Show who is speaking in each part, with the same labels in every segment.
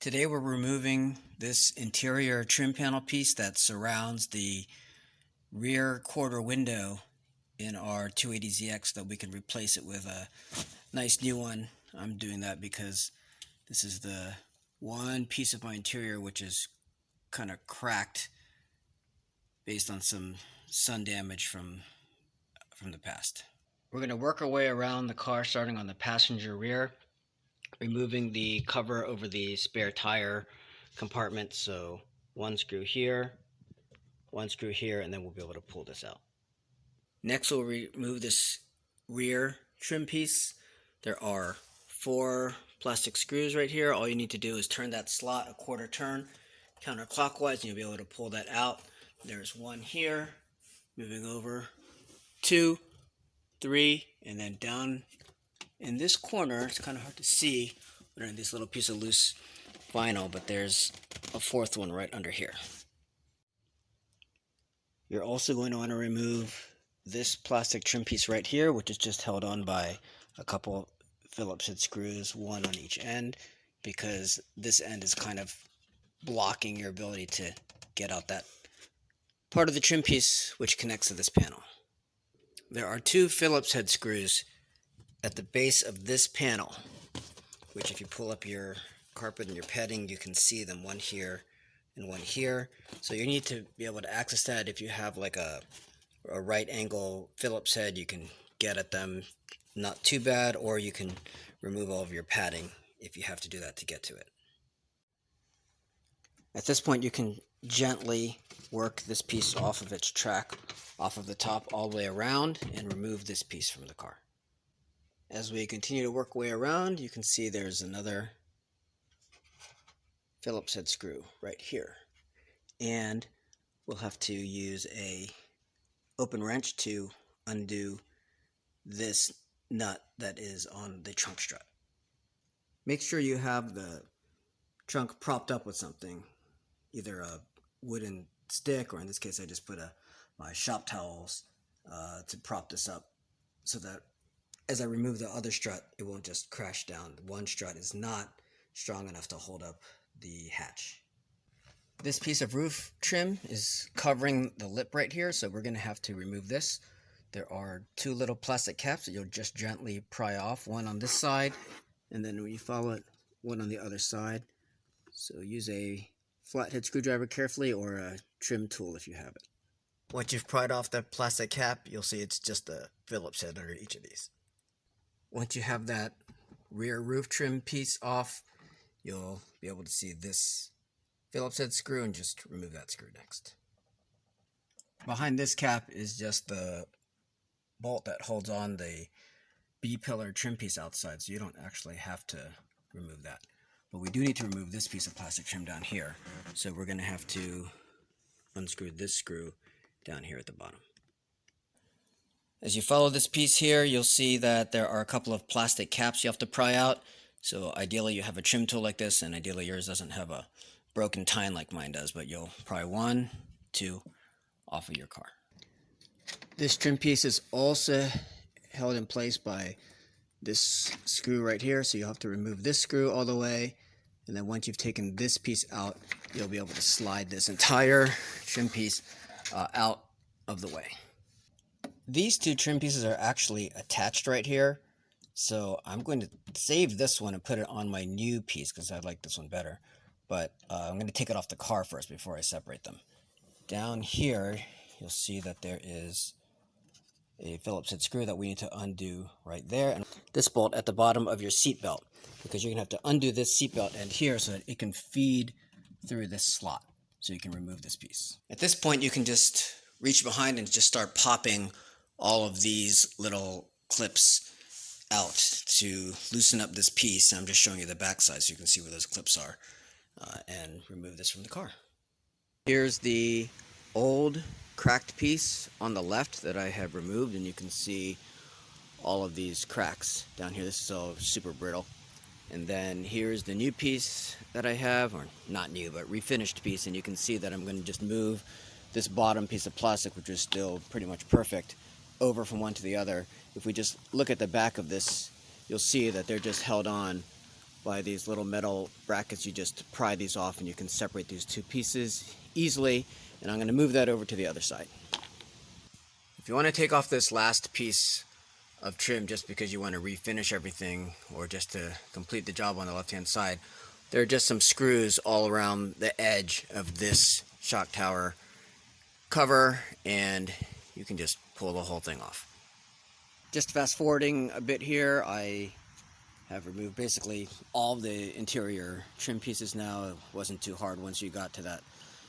Speaker 1: Today we're removing this interior trim panel piece that surrounds the rear quarter window in our 280ZX so that we can replace it with a nice new one. I'm doing that because this is the one piece of my interior which is kind of cracked based on some sun damage from the past. We're going to work our way around the car starting on the passenger rear, removing the cover over the spare tire compartment. So one screw here, and then we'll be able to pull this out. Next we'll remove this rear trim piece. There are 4 plastic screws right here. All you need to do is turn that slot a quarter turn counterclockwise and you'll be able to pull that out. There's 1 here, moving over, 2, 3, and then down in this corner. It's kind of hard to see under this little piece of loose vinyl, but there's a 4th one right under here. You're also going to want to remove this plastic trim piece right here, which is just held on by a couple Phillips head screws, 1 on each end, because this end is kind of blocking your ability to get out that part of the trim piece which connects to this panel. There are 2 Phillips head screws at the base of this panel, which if you pull up your carpet and your padding, you can see them, 1 here and 1 here. So you need to be able to access that. If you have like a right angle Phillips head, you can get at them, not too bad, or you can remove all of your padding if you have to do that to get to it. At this point you can gently work this piece off of its track, off of the top all the way around, and remove this piece from the car. As we continue to work way around, you can see there's another Phillips head screw right here, and we'll have to use a open wrench to undo this nut that is on the trunk strut. Make sure you have the trunk propped up with something, either a wooden stick, or in this case I just put my shop towels to prop this up so that as I remove the other strut, it won't just crash down. One strut is not strong enough to hold up the hatch. This piece of roof trim is covering the lip right here, so we're going to have to remove this. There are 2 little plastic caps that you'll just gently pry off, 1 on this side, and then when you follow it, 1 on the other side. So use a flathead screwdriver carefully, or a trim tool if you have it. Once you've pried off the plastic cap, you'll see it's just a Phillips head under each of these. Once you have that rear roof trim piece off, you'll be able to see this Phillips head screw, and just remove that screw next. Behind this cap is just the bolt that holds on the B-pillar trim piece outside, so you don't actually have to remove that. But we do need to remove this piece of plastic trim down here, so we're going to have to unscrew this screw down here at the bottom. As you follow this piece here, you'll see that there are a couple of plastic caps you have to pry out. So ideally you have a trim tool like this, and ideally yours doesn't have a broken tine like mine does, but you'll pry 1, 2 off of your car. This trim piece is also held in place by this screw right here, so you'll have to remove this screw all the way, and then once you've taken this piece out, you'll be able to slide this entire trim piece out of the way. These 2 trim pieces are actually attached right here, so I'm going to save this one and put it on my new piece because I like this one better. But I'm going to take it off the car first before I separate them. Down here, you'll see that there is a Phillips head screw that we need to undo right there, and this bolt at the bottom of your seat belt, because you're going to have to undo this seat belt end here so that it can feed through this slot, so you can remove this piece. At this point, you can just reach behind and just start popping all of these little clips out to loosen up this piece. I'm just showing you the back side so you can see where those clips are, and remove this from the car. Here's the old cracked piece on the left that I have removed, and you can see all of these cracks down here. This is all super brittle. And then here's the new piece that I have, or not new, but refinished piece, and you can see that I'm going to just move this bottom piece of plastic, which is still pretty much perfect, over from one to the other. If we just look at the back of this, you'll see that they're just held on by these little metal brackets. You just pry these off and you can separate these two pieces easily. And I'm going to move that over to the other side. If you want to take off this last piece of trim just because you want to refinish everything or just to complete the job on the left hand side, there are just some screws all around the edge of this shock tower cover, and you can just pull the whole thing off. Just fast forwarding a bit here, I have removed basically all the interior trim pieces now. It wasn't too hard once you got to that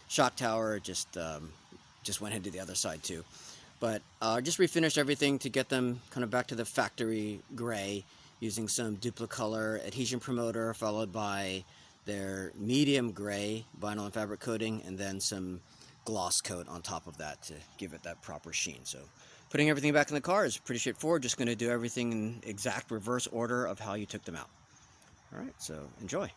Speaker 1: shock tower. It just went into the other side too. But just refinished everything to get them kind of back to the factory gray using some Duplicolor adhesion promoter followed by their medium gray vinyl and fabric coating, and then some gloss coat on top of that to give it that proper sheen. So putting everything back in the car is pretty straightforward. Just going to do everything in exact reverse order of how you took them out. All right, so enjoy.